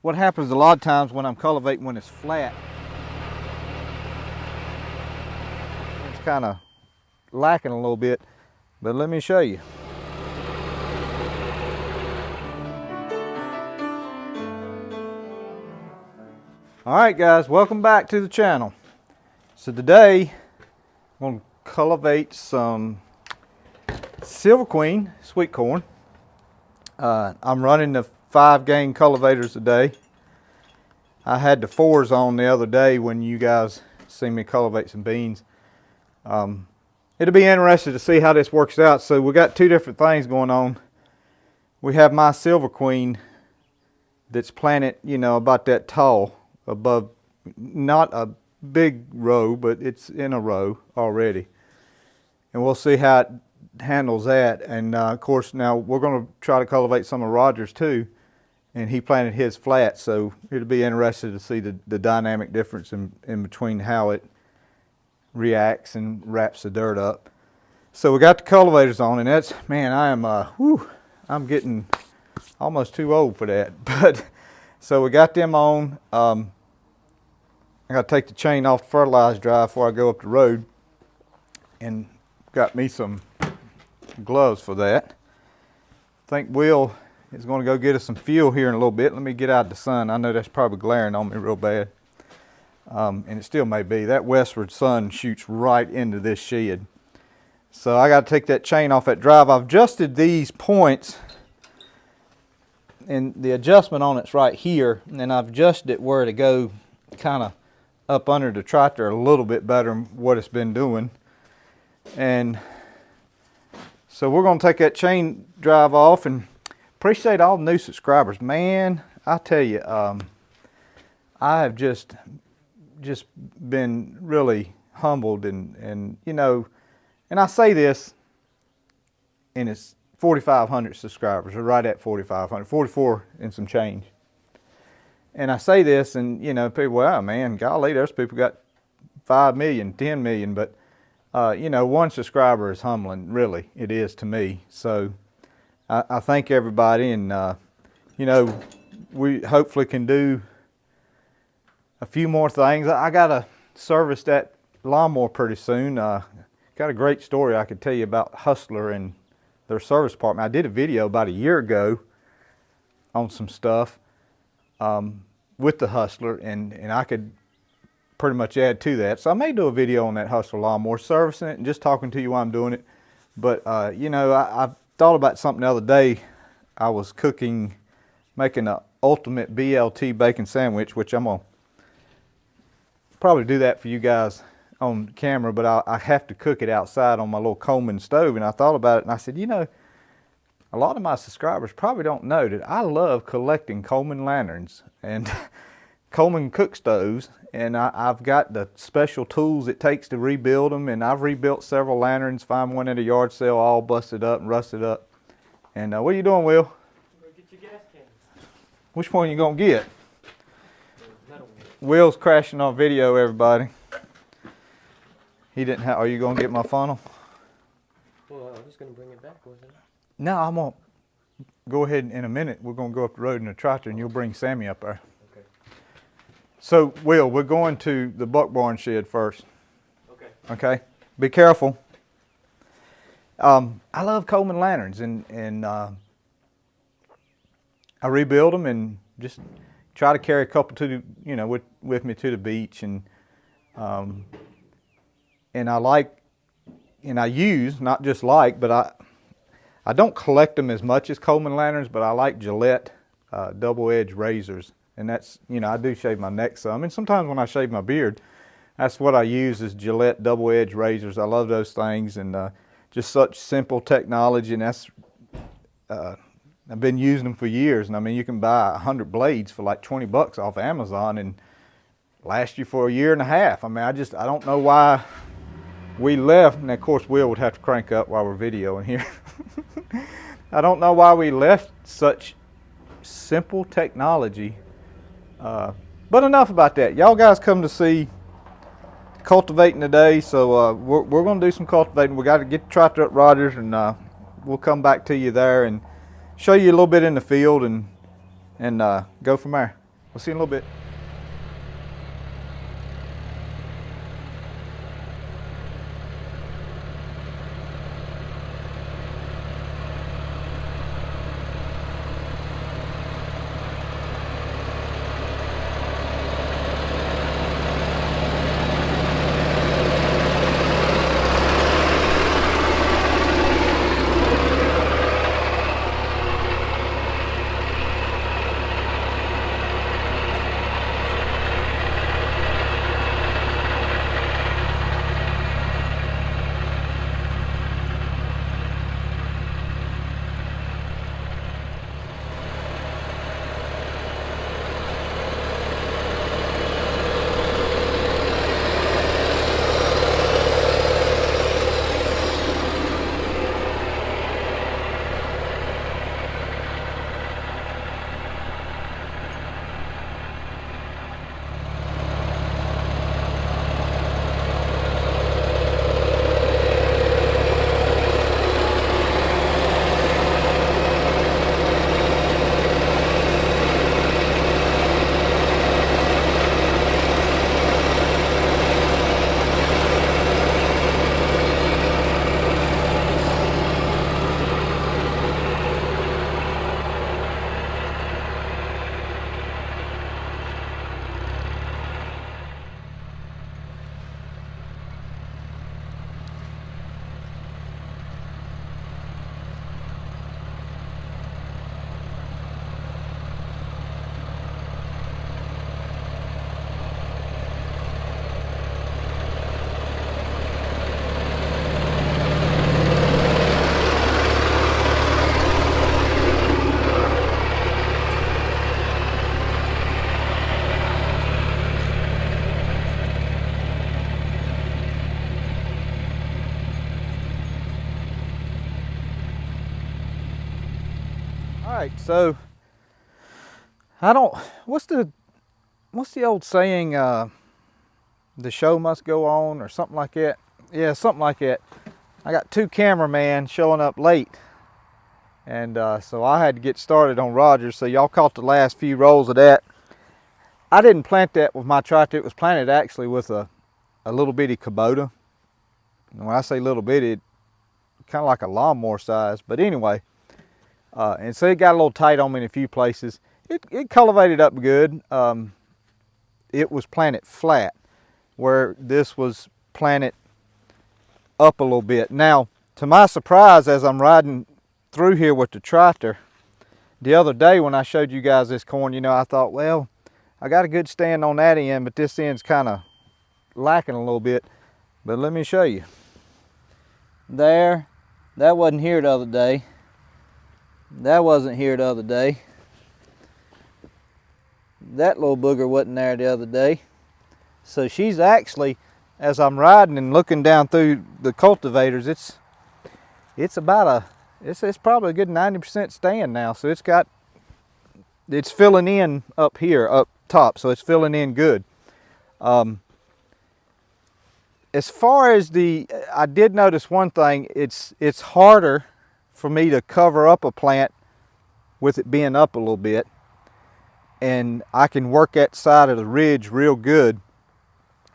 what happens a lot of times when I'm cultivating when it's flat, it's kind of lacking a little bit, but let me show you. All right guys, welcome back to the channel. So today I'm going to cultivate some Silver Queen sweet corn. I'm running the 5-gain cultivators today. I had the 4s on the other day when you guys seen me cultivate some beans. It'll be interesting to see how this works out. So we got two different things going on. We have my Silver Queen that's planted, you know, about that tall above, not a big row, but it's in a row already. And we'll see how it handles that. And of course now we're going to try to cultivate some of Roger's too. And he planted his flat, so it'll be interesting to see the dynamic difference in between how it reacts and wraps the dirt up. So we got the cultivators on, and that's, man, I'm getting almost too old for that. But so we got them on. I got to take the chain off the fertilizer drive before I go up the road, and got me some gloves for that. I think Will is going to go get us some fuel here in a little bit. Let me get out of the sun. I know that's probably glaring on me real bad, and it still may be. That westward sun shoots right into this shed. So I got to take that chain off that drive. I've adjusted these points, and the adjustment on it's right here, and then I've adjusted it where to go kind of up under the tractor a little bit better than what it's been doing. And so we're going to take that chain drive off, and appreciate all the new subscribers. Man, I tell you, I have just been really humbled, and you know, and I say this, and it's 4,500 subscribers, or right at 4,500, 44 and some change. And I say this, and you know, people, wow, man, golly, there's people got 5 million, 10 million, but you know, 1 subscriber is humbling, really, it is to me. So I thank everybody, and you know, we hopefully can do a few more things. I gotta service that lawnmower pretty soon. Got a great story I could tell you about Hustler and their service department. I did a video about a year ago on some stuff with the Hustler, and I could pretty much add to that. So I may do a video on that Hustler lawnmower, servicing it and just talking to you while I'm doing it. But you know, I thought about something the other day. I was making an ultimate BLT bacon sandwich, which I'm gonna probably do that for you guys on camera, but I have to cook it outside on my little Coleman stove. And I thought about it, and I said, you know, a lot of my subscribers probably don't know that I love collecting Coleman lanterns and Coleman cook stoves, and I've got the special tools it takes to rebuild them, and I've rebuilt several lanterns, found one at a yard sale all busted up and rusted up. And what are you doing, Will? Go get your gas can. Which one are you going to get? Will's crashing our video, everybody. He didn't have, are you going to get my funnel? Well, I was going to bring it back, wasn't it? No, I'm going to go ahead in a minute. We're going to go up the road in a tractor, and you'll bring Sammy up there. Okay. So, Will, we're going to the buck barn shed first. Okay. Okay? Be careful. I love Coleman lanterns, and I rebuild them and just try to carry a couple to the, you know, with me to the beach, and I like, and I use, not just like, but I don't collect them as much as Coleman lanterns, but I like Gillette double-edged razors, and that's, you know, I do shave my neck some, and sometimes when I shave my beard, that's what I use is Gillette double-edged razors. I love those things, and just such simple technology, and that's I've been using them for years. And I mean, you can buy 100 blades for like 20 bucks off Amazon and last you for a year and a half. I mean, I don't know why we left, and of course Will would have to crank up while we're videoing here. I don't know why we left such simple technology, but enough about that. Y'all guys come to see cultivating today, so we're going to do some cultivating. We got to get the tractor up Rogers, and we'll come back to you there and show you a little bit in the field and go from there. We'll see you in a little bit. All right, so what's the old saying, the show must go on or something like that? Yeah, something like that. I got 2 cameramen showing up late, and so I had to get started on Rogers, so y'all caught the last few rolls of that. I didn't plant that with my tractor. It was planted actually with a little bitty Kubota. And when I say little bitty, kind of like a lawnmower size, but anyway. And so it got a little tight on me in a few places. It cultivated up good. It was planted flat, where this was planted up a little bit. Now, to my surprise, as I'm riding through here with the tractor, the other day when I showed you guys this corn, you know, I thought, well, I got a good stand on that end, but this end's kind of lacking a little bit. But let me show you. There, that wasn't here the other day. That wasn't here the other day. That little booger wasn't there the other day. So she's actually, as I'm riding and looking down through the cultivators, it's probably a good 90% stand now. So it's filling in up here, up top. So it's filling in good. As far as I did notice one thing. It's harder for me to cover up a plant with it being up a little bit, and I can work that side of the ridge real good.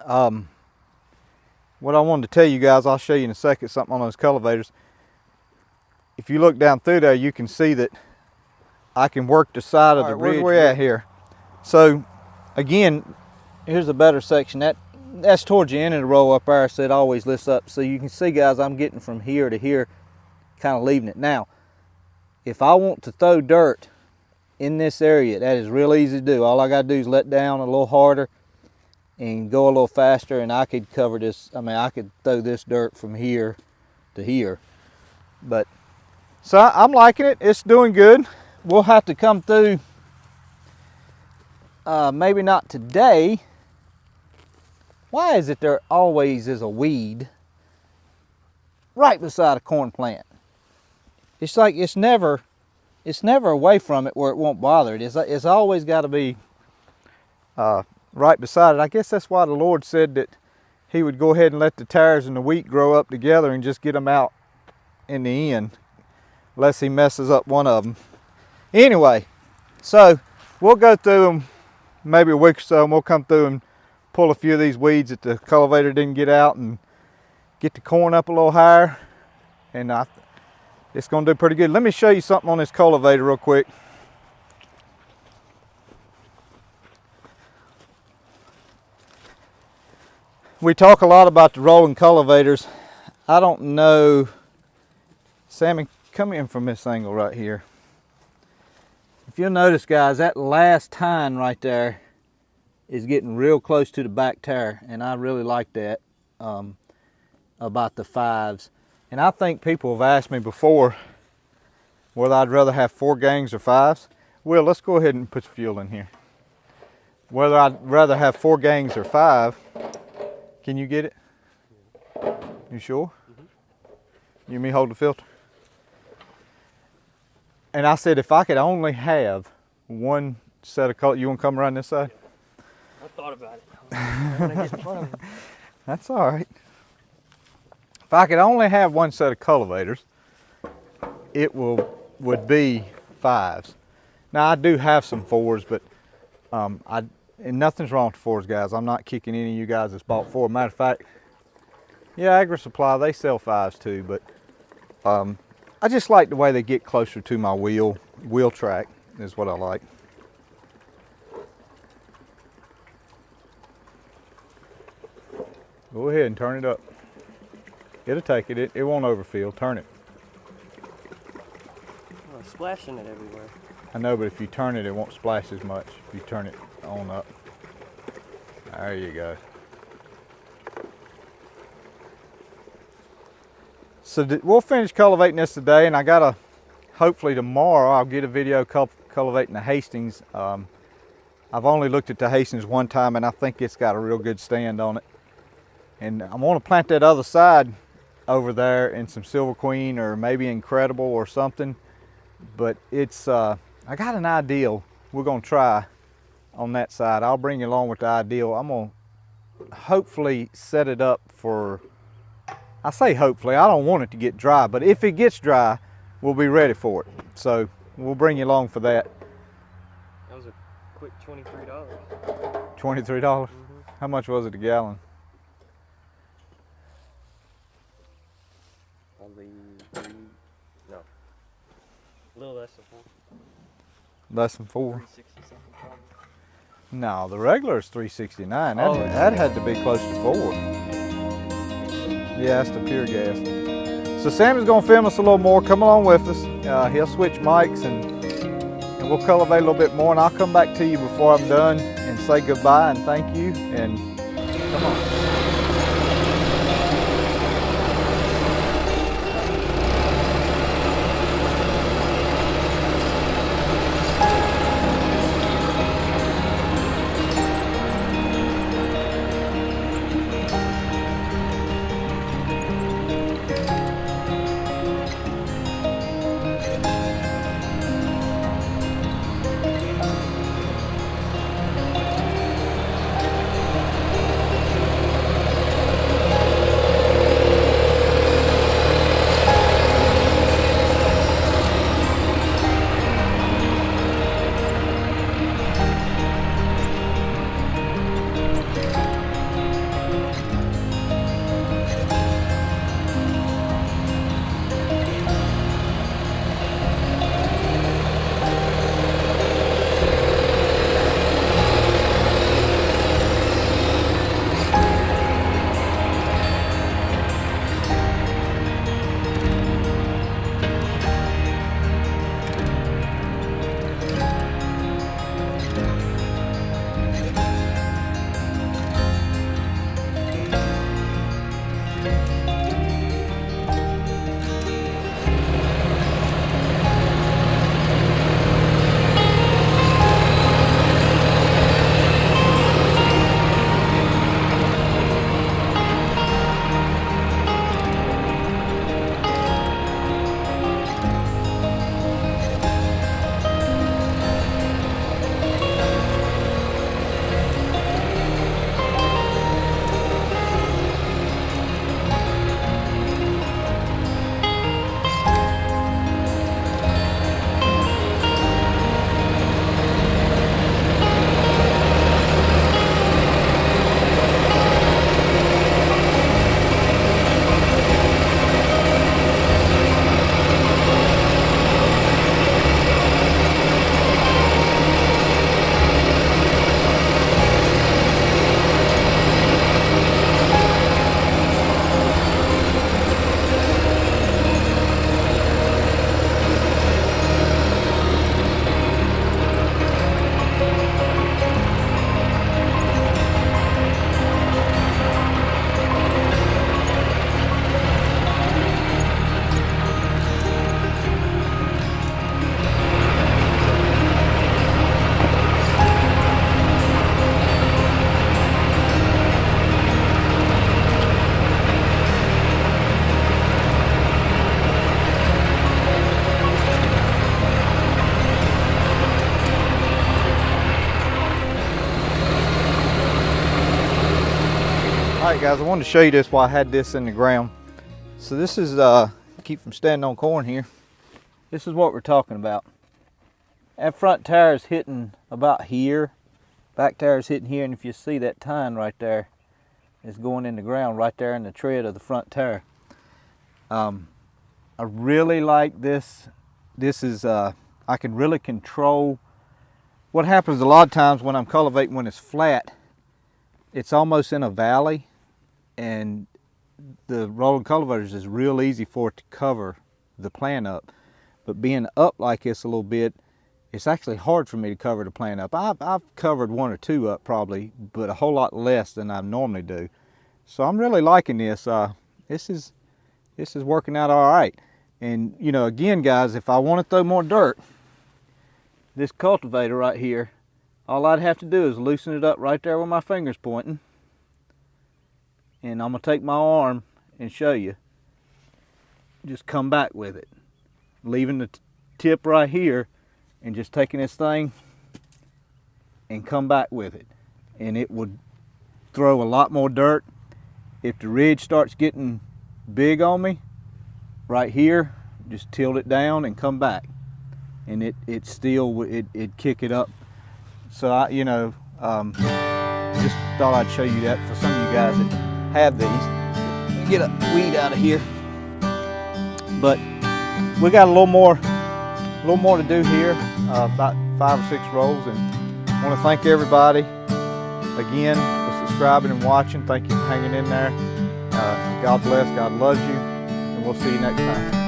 What I wanted to tell you guys, I'll show you in a second something on those cultivators. If you look down through there, you can see that I can work the side of the ridge. Where we're at here. So again, here's a better section. That's towards the end of the row up there, so it always lifts up. So you can see, guys, I'm getting from here to here, kind of leaving it. Now, if I want to throw dirt in this area, that is real easy to do. All I got to do is let down a little harder and go a little faster, and I could cover this. I mean, I could throw this dirt from here to here. But so I'm liking it. It's doing good. We'll have to come through, maybe not today. Why is it there always is a weed right beside a corn plant? It's like it's never away from it where it won't bother it. It's always got to be right beside it. I guess that's why the Lord said that he would go ahead and let the tares and the wheat grow up together and just get them out in the end, unless he messes up one of them. Anyway, so we'll go through them maybe a week or so, and we'll come through and pull a few of these weeds that the cultivator didn't get out and get the corn up a little higher. And it's going to do pretty good. Let me show you something on this cultivator real quick. We talk a lot about the rolling cultivators. I don't know, Sammy, come in from this angle right here. If you'll notice, guys, that last tine right there is getting real close to the back tire, and I really like that about the 5s. And I think people have asked me before whether I'd rather have 4 gangs or 5s. Will, let's go ahead and put some fuel in here. Whether I'd rather have 4 gangs or 5. Can you get it? You sure? You and me hold the filter? And I said if I could only have one set of color, you want to come around this side? I thought about it. I want to get in front of him. That's all right. If I could only have one set of cultivators, it would be 5s. Now I do have some 4s, but and nothing's wrong with the 4s, guys. I'm not kicking any of you guys that's bought 4. Matter of fact, yeah, Agri Supply, they sell 5s too, but I just like the way they get closer to my wheel track is what I like. Go ahead and turn it up. It'll take it. It won't overfill. Turn it. Oh, I'm splashing it everywhere. I know, but if you turn it, it won't splash as much. If you turn it on up. There you go. So we'll finish cultivating this today, and I gotta, hopefully tomorrow, I'll get a video cultivating the Hastings. I've only looked at the Hastings one time, and I think it's got a real good stand on it. And I want to plant that other side over there in some Silver Queen or maybe Incredible or something. But it's, I got an ideal we're gonna try on that side. I'll bring you along with the ideal. I'm gonna hopefully set it up for, I say hopefully, I don't want it to get dry, but if it gets dry, we'll be ready for it. So we'll bring you along for that. That was a quick $23. $23? How much was it a gallon? Probably no. A little less than 4. Less than 4? 360 something probably. No, the regular is $3.69. That had to be close to 4. Yeah, that's the pure gas. So Sammy's gonna film us a little more. Come along with us. He'll switch mics and we'll cultivate a little bit more. And I'll come back to you before I'm done and say goodbye and thank you. And come on. Alright guys, I wanted to show you this while I had this in the ground. So this is, keep from standing on corn here. This is what we're talking about. That front tire is hitting about here. Back tire is hitting here, and if you see that tine right there is going in the ground right there in the tread of the front tire. I really like this. This is, I can really control. What happens a lot of times when I'm cultivating when it's flat, it's almost in a valley, and the rolling cultivators is real easy for it to cover the plant up. But being up like this a little bit, it's actually hard for me to cover the plant up. I've covered one or two up probably, but a whole lot less than I normally do. So I'm really liking this. This is working out all right. And you know, again guys, if I want to throw more dirt, this cultivator right here, all I'd have to do is loosen it up right there where my finger's pointing. And I'm gonna take my arm and show you. Just come back with it. Leaving the tip right here and just taking this thing and come back with it. And it would throw a lot more dirt. If the ridge starts getting big on me, right here, just tilt it down and come back. And it still, it'd kick it up. So I, you know, just thought I'd show you that for some of you guys that have these. Get a weed out of here. But we got a little more to do here, about 5 or 6 rows, and I want to thank everybody again for subscribing and watching. Thank you for hanging in there. God bless, God loves you, and we'll see you next time.